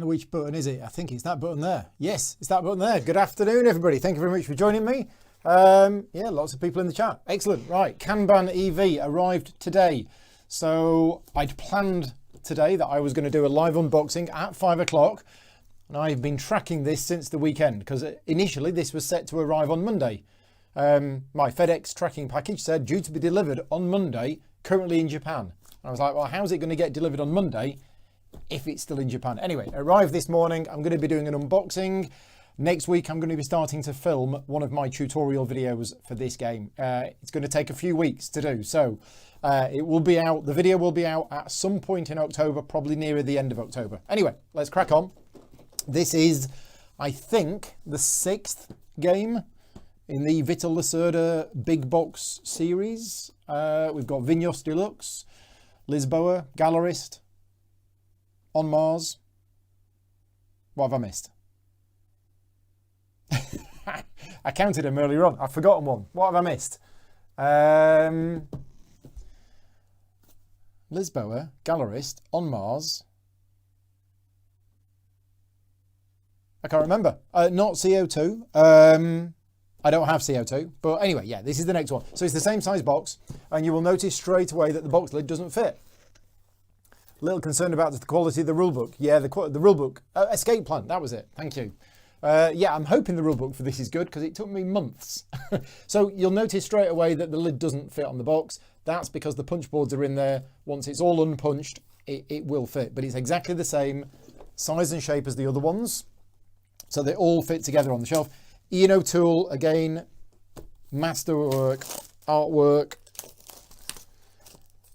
know which button is it. I think it's that button there. Yes, it's that button there. Good afternoon, everybody. Thank you very much for joining me. Yeah, lots of people in the chat. Excellent. Right, Kanban EV arrived today. So I'd planned today that I was going to do a live unboxing at 5 o'clock. And I've been tracking this since the weekend because initially this was set to arrive on Monday. My FedEx tracking package said due to be delivered on Monday, currently in Japan. And I was like, well, how's it going to get delivered on Monday if it's still in Japan? Anyway, it arrived this morning. I'm going to be doing an unboxing. Next week, I'm going to be starting to film one of my tutorial videos for this game. It's going to take a few weeks to do. So it will be out. The video will be out at some point in October, probably nearer the end of October. Anyway, let's crack on. This is, I think, the 6th game in the Vital Lacerda big box series. We've got Heaviness Deluxe, Lisboa, Gallerist, On Mars. What have I missed? I counted them earlier on. I've forgotten one. What have I missed? Lisboa, Gallerist, On Mars. I can't remember. Not CO2. I don't have CO2. But anyway, yeah, this is the next one. So it's the same size box. And you will notice straight away that the box lid doesn't fit. A little concerned about the quality of the rulebook. Yeah, the rulebook. Escape plan. That was it. Thank you. Yeah, I'm hoping the rulebook for this is good because it took me months. So you'll notice straight away that the lid doesn't fit on the box. That's because the punch boards are in there. Once it's all unpunched, it will fit. But it's exactly the same size and shape as the other ones. So they all fit together on the shelf. Ian O'Toole, again, masterwork, artwork.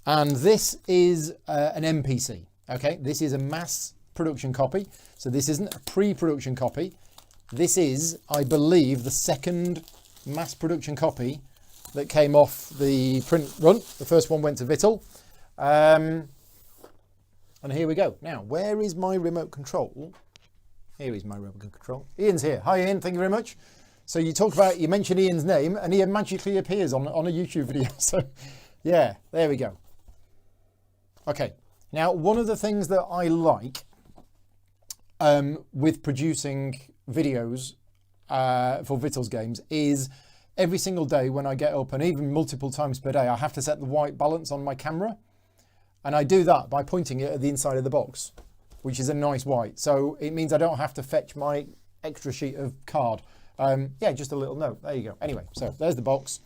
And this is an MPC, okay? This is a mass production copy. So this isn't a pre-production copy. This is, I believe, the second mass production copy that came off the print run. The first one went to Vital. And here we go. Now, where is my remote control? Here is my remote control. Ian's here. Hi, Ian. Thank you very much. So you mentioned Ian's name, and Ian magically appears on a YouTube video. So, yeah, there we go. Okay. Now, one of the things that I like with producing videos for Vital's games is every single day when I get up, and even multiple times per day, I have to set the white balance on my camera. And I do that by pointing it at the inside of the box, which is a nice white. So it means I don't have to fetch my extra sheet of card. Yeah, just a little note. There you go. Anyway, so there's the box.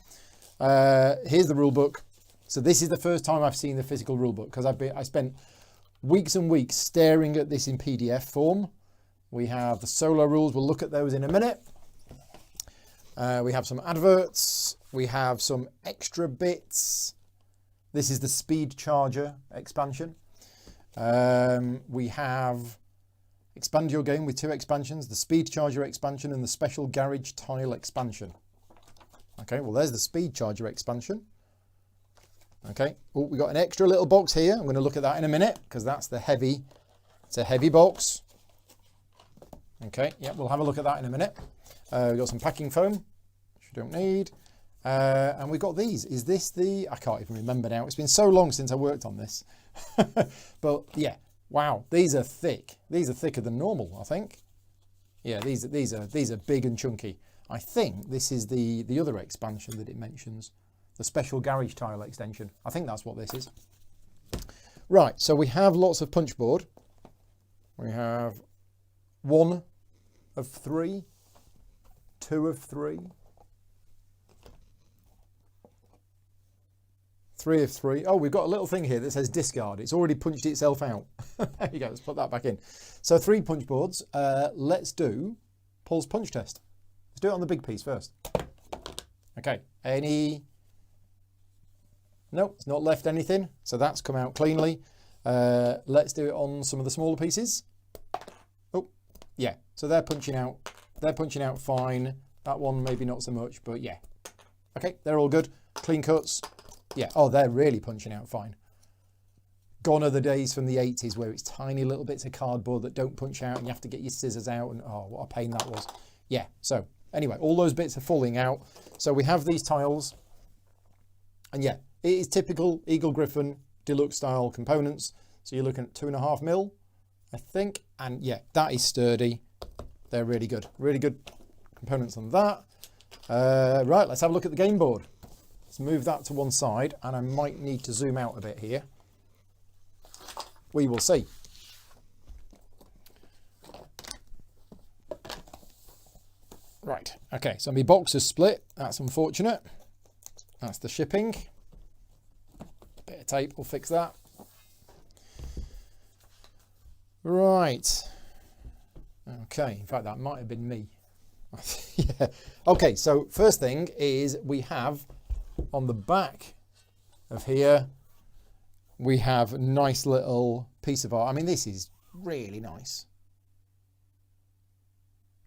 Here's the rule book. So this is the first time I've seen the physical rule book because I spent weeks and weeks staring at this in PDF form. We have the solo rules. We'll look at those in a minute. We have some adverts. We have some extra bits. This is the speed charger expansion. We have expand your game with 2 expansions, the speed charger expansion and the special garage tile expansion. Okay, well, there's the speed charger expansion. Okay, oh, we got an extra little box here. I'm going to look at that in a minute because that's the heavy. It's a heavy box. Okay, yeah, we'll have a look at that in a minute. We've got some packing foam, which you don't need. And we've got these. Is this the... I can't even remember now. It's been so long since I worked on this. But yeah, wow, these are thick. These are thicker than normal, I think. Yeah, these are big and chunky. I think this is the other expansion that it mentions, the special garage tile extension. I think that's what this is. Right, so we have lots of punch board. We have 1 of 3, 2 of 3, 3 of 3. Oh, we've got a little thing here that says discard. It's already punched itself out. There you go. Let's put that back in. So 3 punch boards. Let's do Paul's punch test. Let's do it on the big piece first. Okay. Any... Nope, it's not left anything. So that's come out cleanly. Let's do it on some of the smaller pieces. Oh, yeah. So they're punching out. They're punching out fine. That one maybe not so much, but yeah. Okay, they're all good. Clean cuts. Yeah, oh, they're really punching out fine. Gone are the days from the 80s where it's tiny little bits of cardboard that don't punch out and you have to get your scissors out and oh, what a pain that was. Yeah, so anyway, all those bits are falling out. So we have these tiles and yeah, it is typical Eagle Griffin deluxe style components. So you're looking at 2.5 mil I think. And yeah, that is sturdy. They're really good. Really good components on that. Right, let's have a look at the game board. Let's move that to one side, and I might need to zoom out a bit here. We will see. Right, okay, so my box is split. That's unfortunate. That's the shipping. Bit of tape will fix that. Right. Okay, in fact, that might have been me. Yeah. Okay, so first thing is we have on the back of here, we have a nice little piece of art. I mean, this is really nice.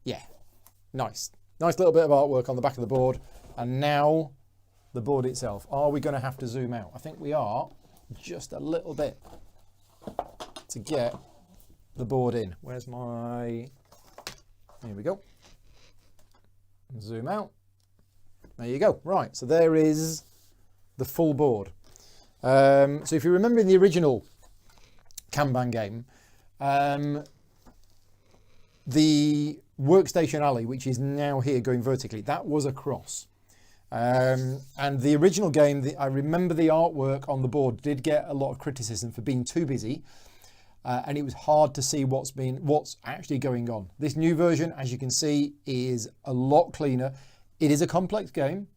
Yeah, nice. Nice little bit of artwork on the back of the board. And now the board itself. Are we going to have to zoom out? I think we are, just a little bit, to get the board in. Where's my... Here we go. Zoom out. There you go. Right, so there is the full board. So if you remember in the original Kanban game, the workstation alley, which is now here going vertically, that was across. And the original game, I remember the artwork on the board did get a lot of criticism for being too busy. And it was hard to see what's actually going on. This new version, as you can see, is a lot cleaner. It is a complex game.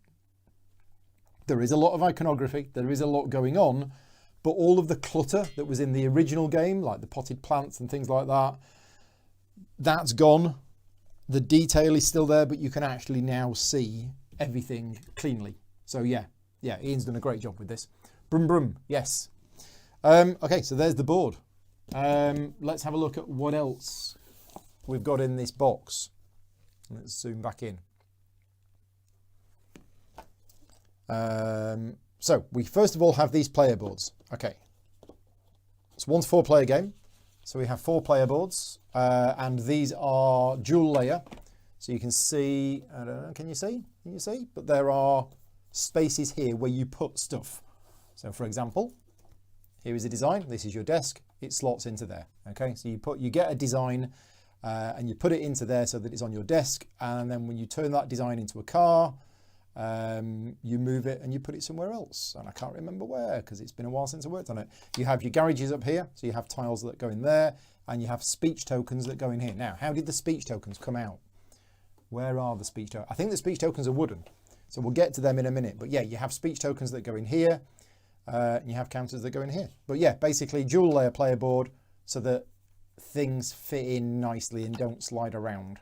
There is a lot of iconography. There is a lot going on. But all of the clutter that was in the original game, like the potted plants and things like that, that's gone. The detail is still there, but you can actually now see everything cleanly. So yeah, Ian's done a great job with this. Brum brum, yes. Okay, so there's the board. Let's have a look at what else we've got in this box. Let's zoom back in. So we first of all have these player boards. Okay, it's 1 to 4 player game. So we have 4 player boards, and these are dual layer. So you can see, I don't know, can you see? Can you see? But there are spaces here where you put stuff. So for example, here is a design. This is your desk. It slots into there. Okay, so you get a design and you put it into there so that it's on your desk. And then when you turn that design into a car, you move it and you put it somewhere else. And I can't remember where because it's been a while since I worked on it. You have your garages up here. So you have tiles that go in there and you have speech tokens that go in here. Now, how did the speech tokens come out? Where are the speech tokens? I think the speech tokens are wooden. So we'll get to them in a minute. But yeah, you have speech tokens that go in here. And you have counters that go in here. But yeah, basically dual layer player board so that things fit in nicely and don't slide around.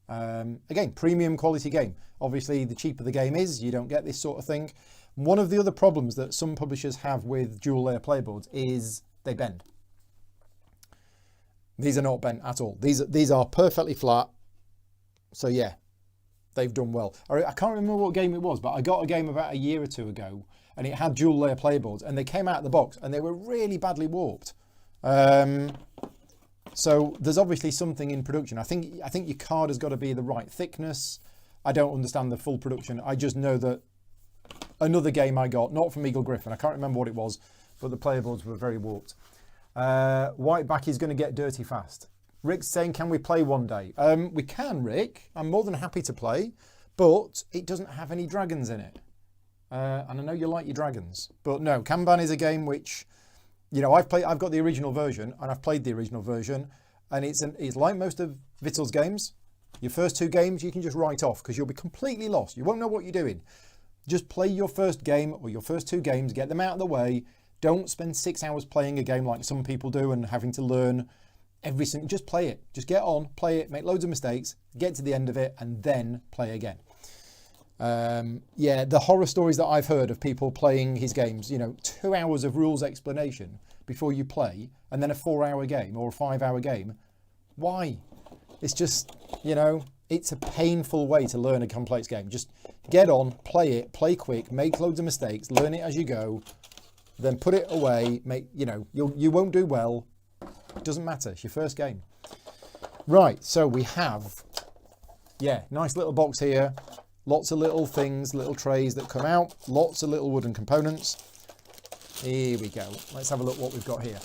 Again, premium quality game. Obviously, the cheaper the game is, you don't get this sort of thing. One of the other problems that some publishers have with dual layer player boards is they bend. These are not bent at all. These are perfectly flat. So yeah, they've done well. I can't remember what game it was, but I got a game about a year or two ago and it had dual layer player boards and they came out of the box and they were really badly warped. So there's obviously something in production. I think your card has got to be the right thickness. I don't understand the full production. I just know that another game I got, not from Eagle Griffin, I can't remember what it was, but the player boards were very warped. White back is going to get dirty fast. Rick's saying, can we play one day? We can, Rick. I'm more than happy to play, but it doesn't have any dragons in it. And I know you like your dragons, but no, Kanban is a game which, you know, I've got the original version and I've played the original version and it's like most of Vital's games. Your first 2 games you can just write off because you'll be completely lost. You won't know what you're doing. Just play your first game or your first 2 games, get them out of the way. Don't spend 6 hours playing a game like some people do and having to learn everything. Just play it. Just get on, play it, make loads of mistakes, get to the end of it and then play again. Yeah, the horror stories that I've heard of people playing his games, you know, 2 hours of rules explanation before you play and then a 4-hour game or a 5-hour game. Why? It's just, you know, it's a painful way to learn a complex game. Just get on, play it, play quick, make loads of mistakes, learn it as you go, then put it away, you won't do well. It doesn't matter, it's your first game. Right, so we have, yeah, nice little box here. Lots of little things, little trays that come out. Lots of little wooden components. Here we go. Let's have a look what we've got here.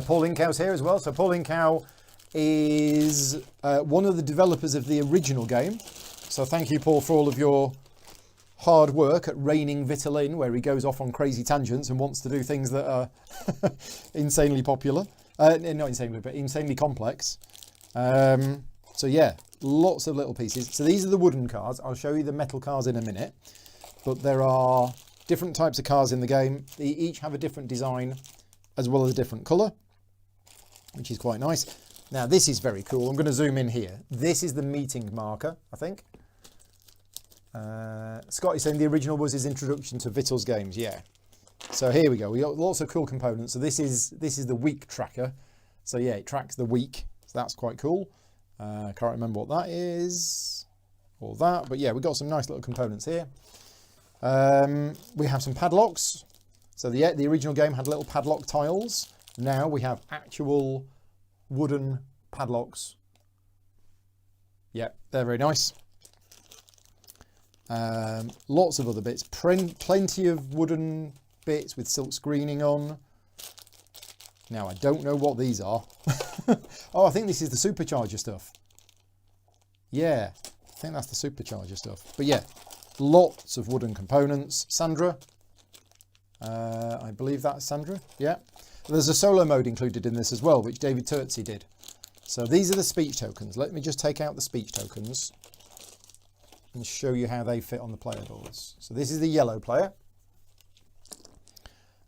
Paul Inkow's here as well. So Paul Inkow is one of the developers of the original game. So thank you, Paul, for all of your hard work at reining Vital in, where he goes off on crazy tangents and wants to do things that are insanely popular. Not insanely, but insanely complex. So yeah, lots of little pieces. So these are the wooden cars. I'll show you the metal cars in a minute. But there are different types of cars in the game. They each have a different design as well as a different colour, which is quite nice. Now this is very cool. I'm going to zoom in here. This is the meeting marker, I think. Scott is saying the original was his introduction to Vital's games. Yeah. So here we go. We got lots of cool components. So this is the week tracker. So yeah, it tracks the week. So that's quite cool. Can't remember what that is. Or that. But yeah, we've got some nice little components here. We have some padlocks. So the original game had little padlock tiles. Now we have actual wooden padlocks. Yeah, they're very nice. Lots of other bits. Plenty of wooden bits with silk screening on. Now I don't know what these are. Oh, I think this is the supercharger stuff. Yeah, I think that's the supercharger stuff. But yeah, lots of wooden components. Sandra. I believe that's Sandra. Yeah. There's a solo mode included in this as well, which David Turtsey did. So these are the speech tokens. Let me just take out the speech tokens and show you how they fit on the player boards. So this is the yellow player.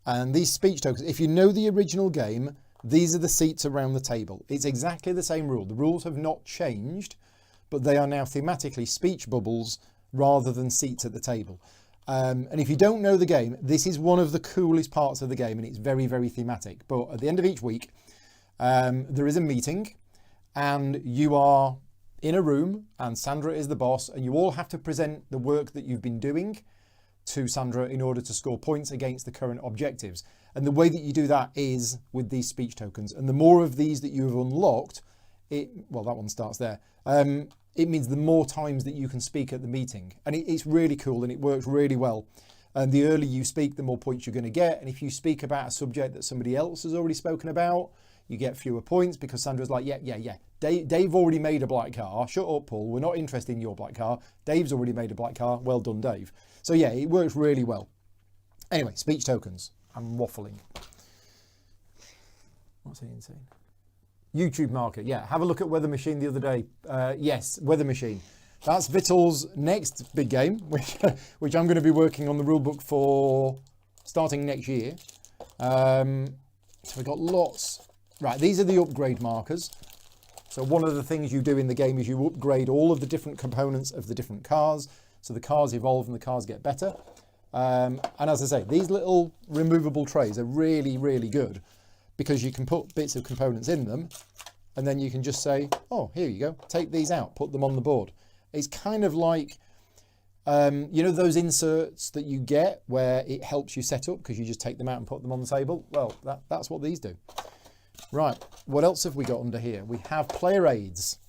And these speech tokens, if you know the original game, these are the seats around the table. It's exactly the same rule. The rules have not changed, but they are now thematically speech bubbles rather than seats at the table. And if you don't know the game, this is one of the coolest parts of the game, and it's very, very thematic. But at the end of each week, there is a meeting, and you are in a room, and Sandra is the boss, and you all have to present the work that you've been doing to Sandra in order to score points against the current objectives. And the way that you do that is with these speech tokens. And the more of these that you have unlocked, well, that one starts there. It means the more times that you can speak at the meeting. And it's really cool and it works really well. And the earlier you speak, the more points you're going to get. And if you speak about a subject that somebody else has already spoken about, you get fewer points because Sandra's like, yeah. Dave already made a black car. Shut up, Paul. We're not interested in your black car. Dave's already made a black car. Well done, Dave. So yeah, it works really well. Anyway, speech tokens. I'm waffling. What's he saying? YouTube market. Yeah, have a look at Weather Machine the other day. Yes, Weather Machine. That's Vital's next big game, which I'm going to be working on the rulebook for starting next year. So we've got lots. Right, these are the upgrade markers. So one of the things you do in the game is you upgrade all of the different components of the different cars. So the cars evolve and the cars get better. And as I say, these little removable trays are really, really good because you can put bits of components in them and then you can just say, oh, here you go, take these out, put them on the board. It's kind of like, you know, those inserts that you get where it helps you set up because you just take them out and put them on the table. Well, that's what these do. Right, what else have we got under here? We have player aids.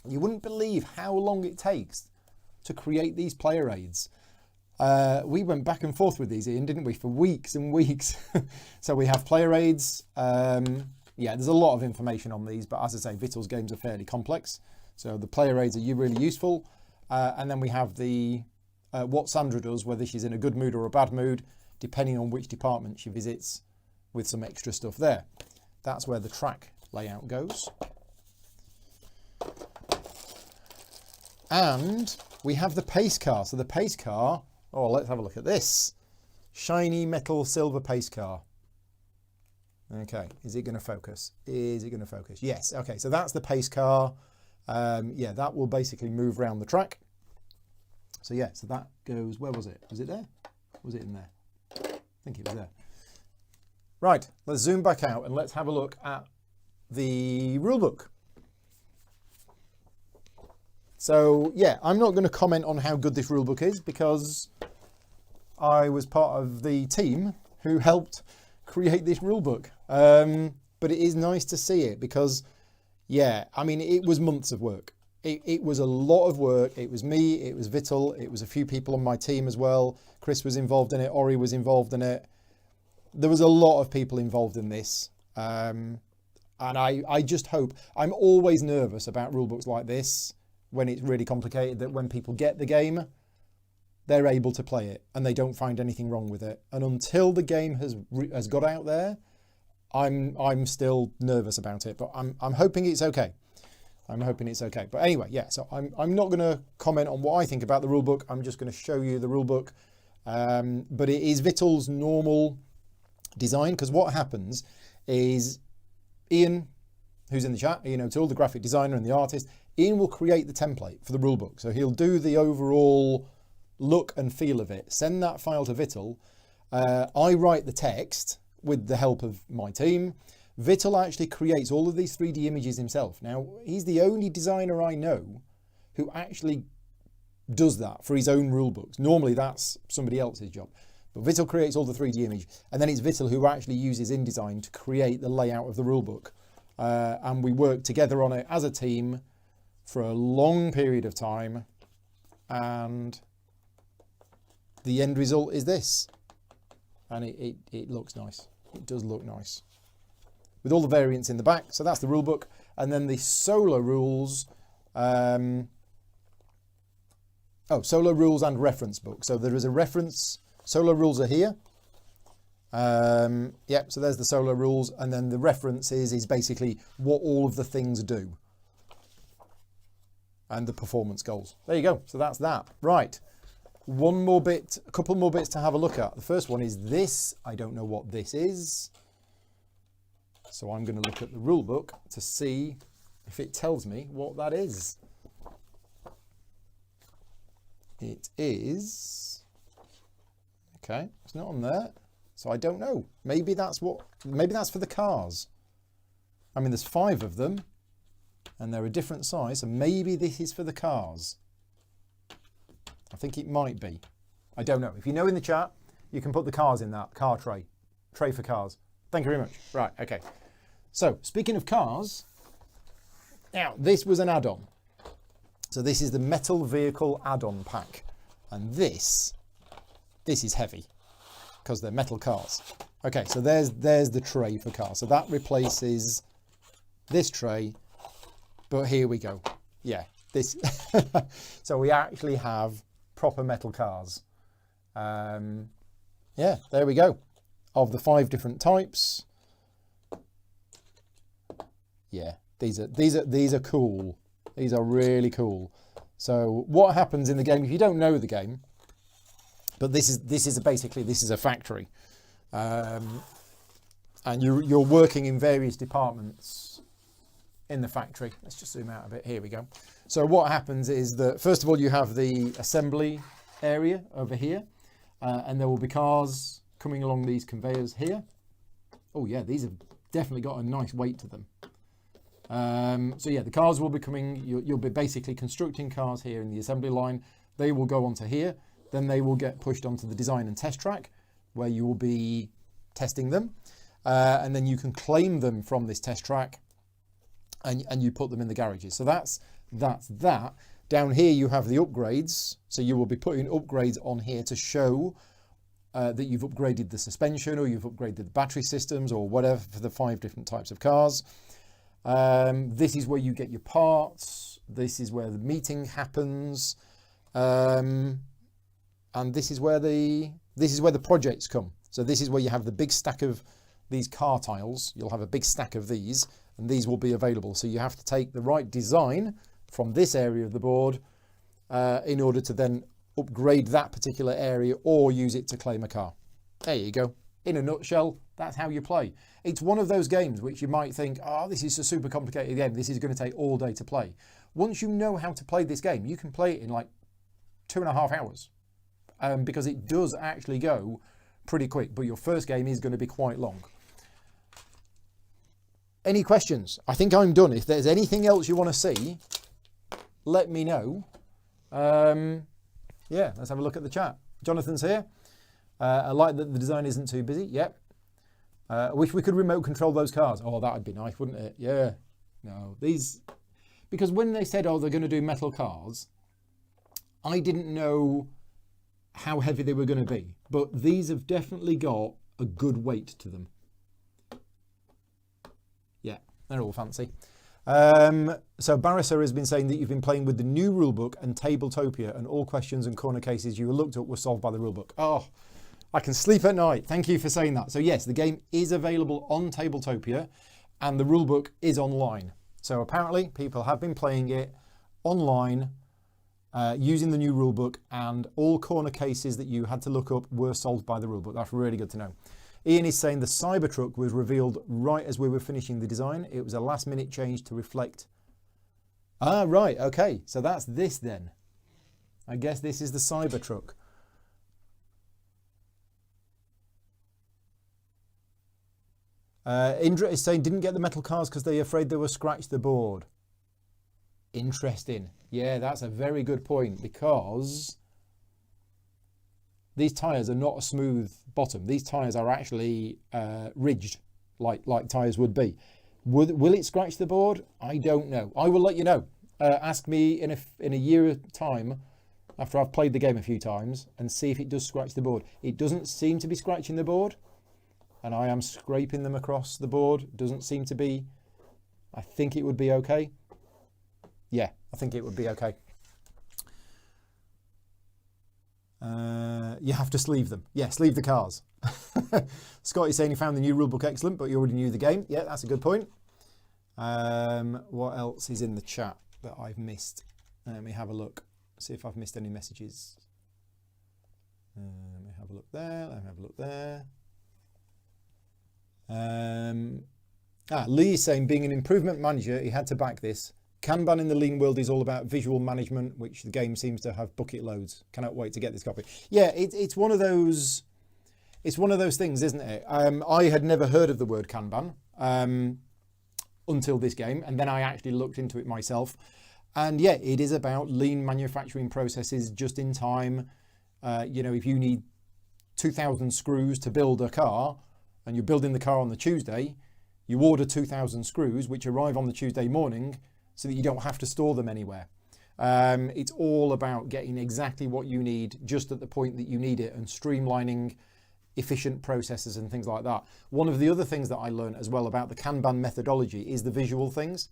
You wouldn't believe how long it takes to create these player aids. We went back and forth with these, Ian, didn't we, for weeks and weeks. So we have player aids. Yeah, there's a lot of information on these, but as I say, Vital's games are fairly complex. So the player aids are really useful. And then we have the what Sandra does, whether she's in a good mood or a bad mood, depending on which department she visits, with some extra stuff there. That's where the track layout goes. And we have the pace car. So the pace car, oh, let's have a look at this. Shiny metal silver pace car. Okay, is it going to focus? Is it going to focus? Yes, okay, so that's the pace car. Yeah, that will basically move around the track. So yeah, so that goes, where was it? Was it there? Was it in there? I think it was there. Right, let's zoom back out and let's have a look at the rulebook. So yeah, I'm not going to comment on how good this rulebook is because I was part of the team who helped create this rulebook. But it is nice to see it because, yeah, I mean, it was months of work. It was a lot of work. It was me, it was Vital, it was a few people on my team as well. Chris was involved in it, Ori was involved in it. There was a lot of people involved in this. And I just hope, I'm always nervous about rulebooks like this when it's really complicated, that when people get the game, they're able to play it and they don't find anything wrong with it. And until the game has got out there, I'm still nervous about it, but I'm hoping it's okay. I'm hoping it's okay. But anyway, yeah, so I'm not going to comment on what I think about the rulebook. I'm just going to show you the rulebook. But it is Vital's normal design, because what happens is Ian, who's in the chat, Ian O'Toole, the graphic designer and the artist, Ian will create the template for the rulebook. So he'll do the overall look and feel of it, send that file to Vital. I write the text with the help of my team. Vital actually creates all of these 3D images himself. Now, he's the only designer I know who actually does that for his own rulebooks. Normally that's somebody else's job. But Vital creates all the 3D image, and then it's Vital who actually uses InDesign to create the layout of the rulebook. And we work together on it as a team for a long period of time, and the end result is this. And it looks nice. It does look nice, with all the variants in the back. So that's the rulebook. And then the solo rules, solo rules and reference book. So there is a reference, solo rules are here. Yep, so there's the solo rules, and then the references is basically what all of the things do. And the performance goals. There you go, so that's that. Right, one more bit, a couple more bits to have a look at. The first one is this. I don't know what this is. So I'm going to look at the rule book to see if it tells me what that is. It is, okay, it's not on there. So I don't know. Maybe that's for the cars. I mean, there's 5 of them and they're a different size. So maybe this is for the cars. I think it might be. I don't know. If you know in the chat, you can put the cars in that car tray for cars. Thank you very much. Right. Okay. So speaking of cars, now this was an add-on. So this is the metal vehicle add-on pack. And this is heavy, because they're metal cars. Okay, so there's the tray for cars. So that replaces this tray, but here we go. Yeah, this. So we actually have proper metal cars. Yeah, there we go. Of the 5 different types. Yeah, these are cool. These are really cool. So what happens in the game, if you don't know the game, but this is a factory, and you're working in various departments in the factory. Let's just zoom out a bit. Here we go. So what happens is that first of all you have the assembly area over here, and there will be cars coming along these conveyors here. Oh yeah, these have definitely got a nice weight to them. So yeah, the cars will be coming. You'll be basically constructing cars here in the assembly line. They will go onto here. Then they will get pushed onto the design and test track, where you will be testing them. And then you can claim them from this test track, and you put them in the garages. So that's that. Down here you have the upgrades. So you will be putting upgrades on here to show that you've upgraded the suspension, or you've upgraded the battery systems, or whatever, for the 5 different types of cars. This is where you get your parts. This is where the meeting happens. And this is where the projects come. So this is where you have the big stack of these car tiles. You'll have a big stack of these, and these will be available. So you have to take the right design from this area of the board in order to then upgrade that particular area, or use it to claim a car. There you go. In a nutshell, that's how you play. It's one of those games which you might think, oh, this is a super complicated game. This is going to take all day to play. Once you know how to play this game, you can play it in like 2.5 hours. Because it does actually go pretty quick, but your first game is going to be quite long. Any questions? I think I'm done. If there's anything else you want to see, let me know. Yeah, let's have a look at the chat. Jonathan's here. I like that the design isn't too busy. Yep. I wish we could remote control those cars. Oh, that would be nice, wouldn't it? Yeah. No, because when they said, oh, they're going to do metal cars, I didn't know how heavy they were going to be, but these have definitely got a good weight to them. They're all fancy. So Barriser has been saying that you've been playing with the new rulebook and Tabletopia, and all questions and corner cases you looked at were solved by the rulebook. Oh, I can sleep at night. Thank you for saying that. So yes, the game is available on Tabletopia and the rulebook is online. So apparently people have been playing it online using the new rulebook, and all corner cases that you had to look up were solved by the rulebook. That's really good to know. Ian is saying the Cybertruck was revealed right as we were finishing the design. It was a last minute change to reflect. Ah, right. Okay. So that's this then. I guess this is the Cybertruck. Indra is saying didn't get the metal cars because they're afraid they will scratch the board. Interesting. Yeah, that's a very good point, because these tyres are not a smooth bottom. These tyres are actually ridged like tyres would be. Will it scratch the board? I don't know. I will let you know. Ask me in a year time after I've played the game a few times and see if it does scratch the board. It doesn't seem to be scratching the board, and I am scraping them across the board. Doesn't seem to be. I think it would be okay. Yeah, I think it would be okay. You have to sleeve them. Yeah, sleeve the cars. Scott is saying he found the new rulebook excellent, but you already knew the game. Yeah, that's a good point. What else is in the chat that I've missed? Let me have a look. See if I've missed any messages. Let me have a look there. Let me have a look there. Lee is saying being an improvement manager, he had to back this. Kanban in the lean world is all about visual management, which the game seems to have bucket loads. Cannot wait to get this copy. Yeah, it's one of those. It's one of those things, isn't it? I had never heard of the word Kanban until this game, and then I actually looked into it myself. And yeah, it is about lean manufacturing processes, just in time. You know, if you need 2,000 screws to build a car, and you're building the car on the Tuesday, you order 2,000 screws, which arrive on the Tuesday morning, so that you don't have to store them anywhere. It's all about getting exactly what you need just at the point that you need it, and streamlining efficient processes and things like that. One of the other things that I learned as well about the Kanban methodology is the visual things.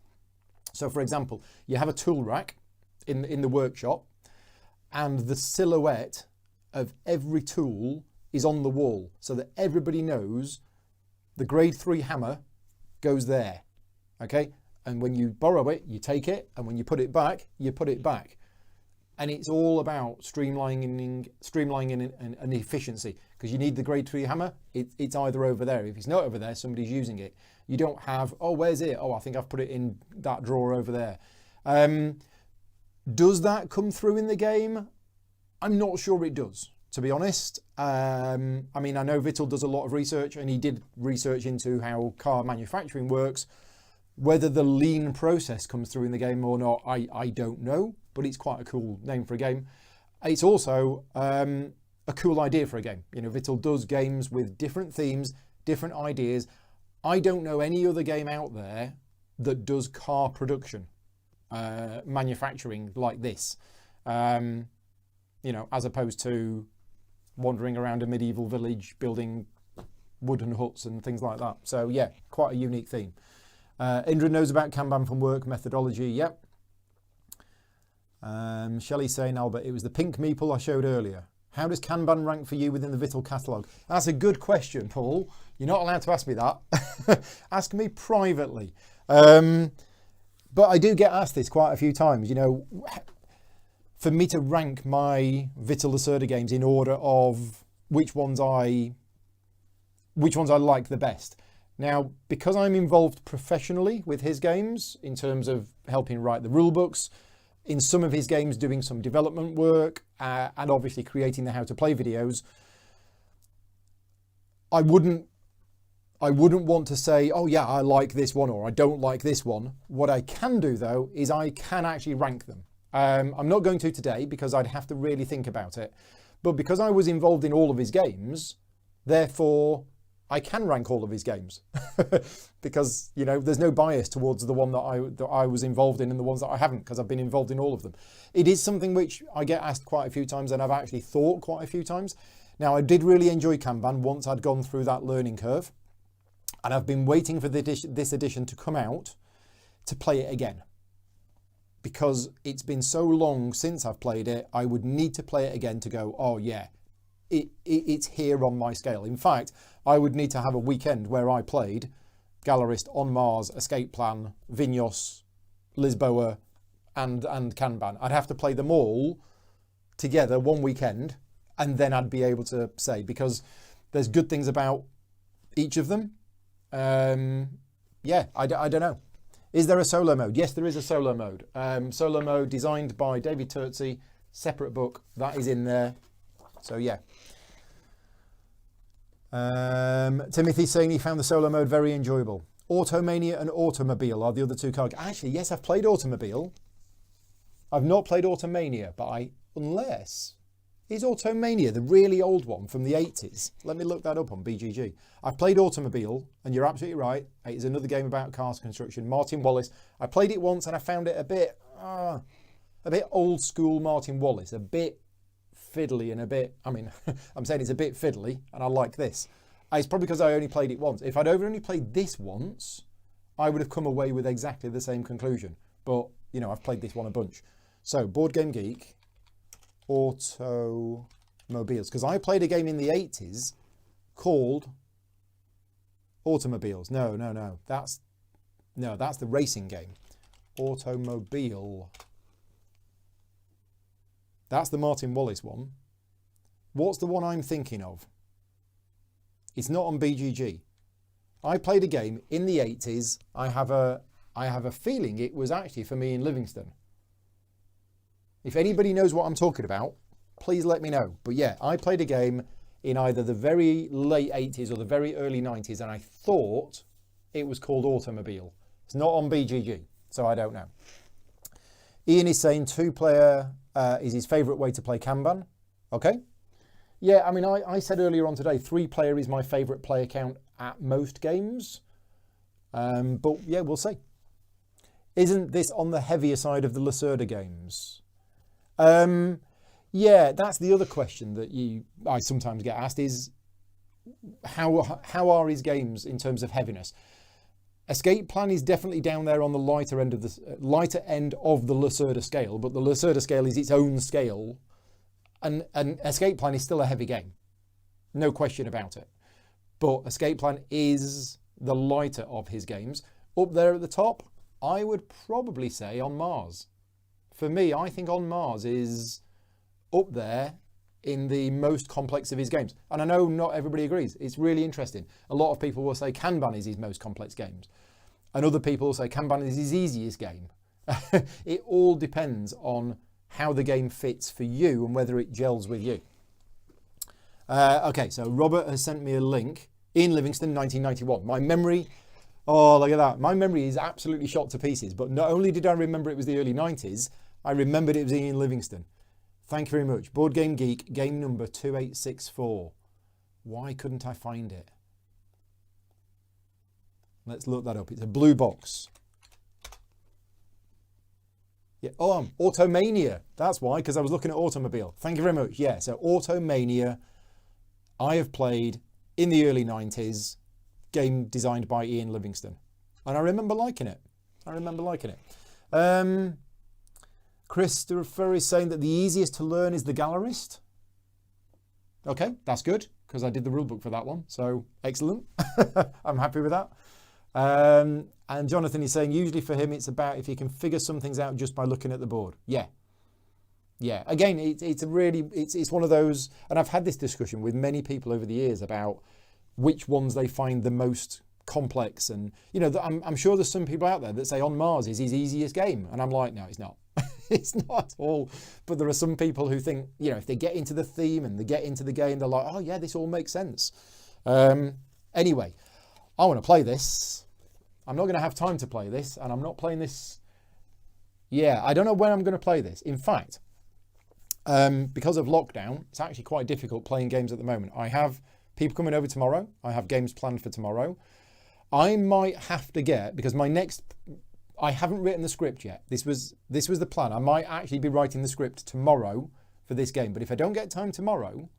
So for example, you have a tool rack in the workshop, and the silhouette of every tool is on the wall, so that everybody knows the grade 3 hammer goes there. Okay? And when you borrow it, you take it, and when you put it back, you put it back. And it's all about streamlining and efficiency, because you need the grade 3 hammer. It's either over there. If it's not over there, somebody's using it. You don't have, oh, where's it? Oh, I think I've put it in that drawer over there. Does that come through in the game? I'm not sure it does, to be honest. I mean, I know Vital does a lot of research, and he did research into how car manufacturing works. Whether the lean process comes through in the game or not, I don't know, but it's quite a cool name for a game. It's also a cool idea for a game. You know, Vital does games with different themes, different ideas. I don't know any other game out there that does car production, manufacturing like this, you know, as opposed to wandering around a medieval village building wooden huts and things like that. So yeah, quite a unique theme. Indra knows about Kanban from work methodology. Yep. Shelley's saying, Albert, it was the pink meeple I showed earlier. How does Kanban rank for you within the Vital catalogue? That's a good question, Paul. You're not allowed to ask me that. Ask me privately. But I do get asked this quite a few times. You know, for me to rank my Vital Lacerda games in order of which ones I like the best. Now, because I'm involved professionally with his games in terms of helping write the rule books, in some of his games doing some development work, and obviously creating the how to play videos, I wouldn't want to say, oh yeah, I like this one or I don't like this one. What I can do though is I can actually rank them. I'm not going to today because I'd have to really think about it. But because I was involved in all of his games, therefore I can rank all of his games because, you know, there's no bias towards the one that I was involved in and the ones that I haven't, because I've been involved in all of them. It is something which I get asked quite a few times, and I've actually thought quite a few times. Now, I did really enjoy Kanban once I'd gone through that learning curve. And I've been waiting for this edition to come out to play it again. Because it's been so long since I've played it, I would need to play it again to go, oh yeah, it's here on my scale. In fact, I would need to have a weekend where I played Gallerist, On Mars, Escape Plan, Vinyos, Lisboa, and Kanban. I'd have to play them all together one weekend, and then I'd be able to say, because there's good things about each of them. Yeah, I don't know. Is there a solo mode? Yes, there is a solo mode. Solo mode designed by David Turtsey, separate book, that is in there. So yeah. Timothy's saying he found the solo mode very enjoyable. Automania and Automobile are the other two cards. Actually, yes, I've played Automobile. I've not played Automania, but unless... Is Automania the really old one from the 80s? Let me look that up on BGG. I've played Automobile, and you're absolutely right. It is another game about cars construction. Martin Wallace. I played it once, and I found it a bit old school Martin Wallace, a bit fiddly and a bit, I mean, I'm saying it's a bit fiddly, and I like this. It's probably because I only played it once. If I'd only played this once, I would have come away with exactly the same conclusion. But, you know, I've played this one a bunch. So, Board Game Geek, Automobiles. Because I played a game in the 80s called Automobiles. No. That's the racing game. Automobile. That's the Martin Wallace one. What's the one I'm thinking of? It's not on BGG. I played a game in the 80s. I have a feeling it was actually for me in Livingston. If anybody knows what I'm talking about, please let me know. But yeah, I played a game in either the very late 80s or the very early 90s, and I thought it was called Automobile. It's not on BGG, so I don't know. Ian is saying 2-player is his favourite way to play Kanban. Okay. Yeah, I mean, I said earlier on today, 3-player is my favourite player count at most games. But yeah, we'll see. Isn't this on the heavier side of the Lacerda games? Yeah, that's the other question that I sometimes get asked is, how are his games in terms of heaviness? Escape Plan is definitely down there on the lighter end of the Lacerda scale, but the Lacerda scale is its own scale, and Escape Plan is still a heavy game, no question about it. But Escape Plan is the lighter of his games. Up there at the top, I would probably say On Mars. For me, I think On Mars is up there in the most complex of his games. And I know not everybody agrees. It's really interesting. A lot of people will say Kanban is his most complex games. And other people will say Kanban is his easiest game. It all depends on how the game fits for you and whether it gels with you. Okay, so Robert has sent me a link. Ian Livingston, 1991. My memory, oh, look at that. My memory is absolutely shot to pieces. But not only did I remember it was the early 90s, I remembered it was Ian Livingston. Thank you very much. Board Game Geek, game number 2864. Why couldn't I find it? Let's look that up. It's a blue box. Yeah. Oh, Automania. That's why, because I was looking at Automobile. Thank you very much. Yeah, so Automania, I have played in the early 90s, game designed by Ian Livingston. And I remember liking it. Christopher is saying that the easiest to learn is the Gallerist. Okay, that's good, because I did the rulebook for that one. So, excellent. I'm happy with that. And Jonathan is saying usually for him it's about if he can figure some things out just by looking at the board. Yeah. Again, it's one of those, and I've had this discussion with many people over the years about which ones they find the most complex. And you know, I'm sure there's some people out there that say On Mars is his easiest game, and I'm like, no, it's not. It's not at all. But there are some people who think, you know, if they get into the theme and they get into the game, they're like, oh yeah, this all makes sense. Anyway, I want to play this. I'm not going to have time to play this, and I'm not playing this. Yeah, I don't know when I'm going to play this. In fact, because of lockdown, it's actually quite difficult playing games at the moment. I have people coming over tomorrow. I have games planned for tomorrow. I might have to get, because I haven't written the script yet. This was the plan. I might actually be writing the script tomorrow for this game. But if I don't get time tomorrow,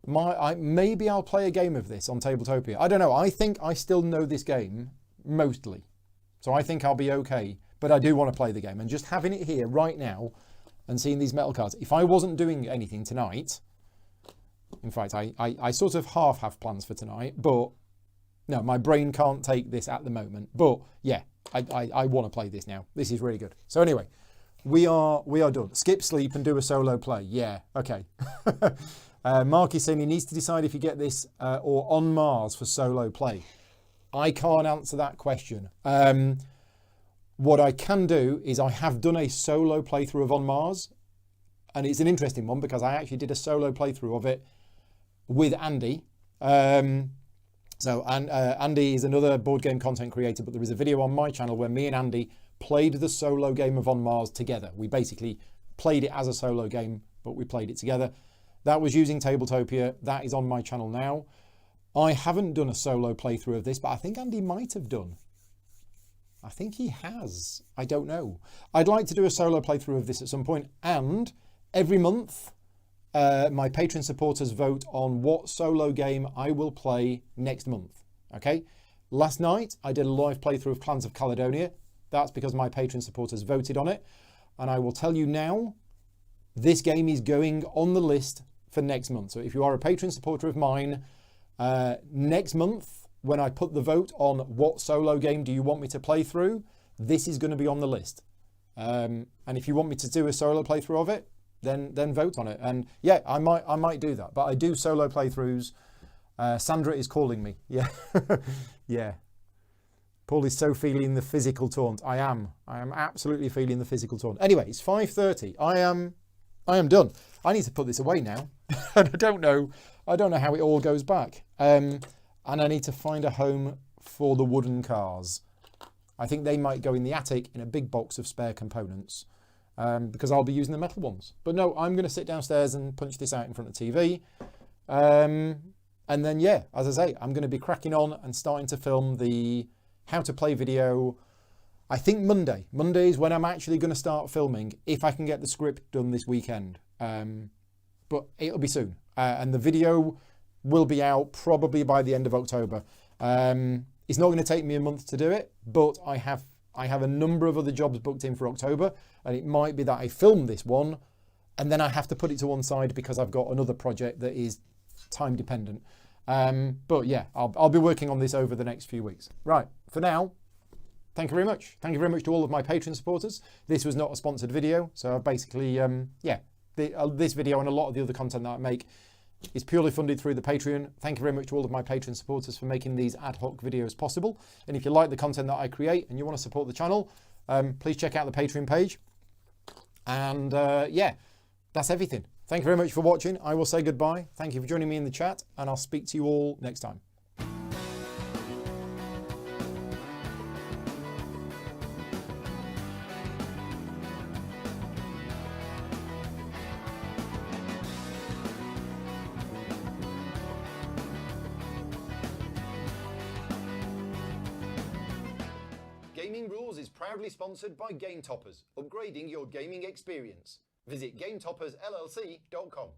Maybe I'll play a game of this on Tabletopia. I don't know. I think I still know this game mostly. So I think I'll be okay. But I do want to play the game. And just having it here right now and seeing these metal cards. If I wasn't doing anything tonight, in fact, I sort of half have plans for tonight. But no, my brain can't take this at the moment. But yeah, I want to play this now. This is really good. So anyway, we are done. Skip sleep and do a solo play. Yeah, okay. Mark is saying he needs to decide if you get this or on Mars for solo play. I can't answer that question. What I can do is I have done a solo playthrough of On Mars, and it's an interesting one because I actually did a solo playthrough of it with Andy. Andy is another board game content creator, but there is a video on my channel where me and Andy played the solo game of On Mars together. We basically played it as a solo game, but we played it together. That was using Tabletopia. That is on my channel now. I haven't done a solo playthrough of this, but I think Andy might have done. I think he has. I don't know. I'd like to do a solo playthrough of this at some point. And every month, my Patreon supporters vote on what solo game I will play next month. Okay? Last night, I did a live playthrough of Clans of Caledonia. That's because my Patreon supporters voted on it. And I will tell you now, this game is going on the list for next month. So if you are a Patreon supporter of mine, next month, when I put the vote on what solo game do you want me to play through, this is going to be on the list. And if you want me to do a solo playthrough of it, then vote on it. And yeah, I might do that. But I do solo playthroughs. Sandra is calling me. Yeah, yeah. Paul is so feeling the physical taunt. I am absolutely feeling the physical taunt. Anyway, it's 5:30. I am done. I need to put this away now. And I don't know how it all goes back. And I need to find a home for the wooden cars. I think they might go in the attic in a big box of spare components because I'll be using the metal ones. But no, I'm going to sit downstairs and punch this out in front of the TV. And then, yeah, as I say, I'm going to be cracking on and starting to film the how to play video. I think Monday. Monday is when I'm actually going to start filming if I can get the script done this weekend. But it'll be soon. And the video will be out probably by the end of October. It's not going to take me a month to do it, but I have a number of other jobs booked in for October, and it might be that I film this one and then I have to put it to one side because I've got another project that is time dependent. But yeah, I'll be working on this over the next few weeks. Right, for now, thank you very much. Thank you very much to all of my Patreon supporters. This was not a sponsored video, so basically, this video and a lot of the other content that I make is purely funded through the Patreon. Thank you very much to all of my Patreon supporters for making these ad hoc videos possible. And if you like the content that I create and you want to support the channel, please check out the Patreon page. And yeah, that's everything. Thank you very much for watching. I will say goodbye. Thank you for joining me in the chat, and I'll speak to you all next time. Gaming Rules is proudly sponsored by Game Toppers, upgrading your gaming experience. Visit GameToppersLLC.com.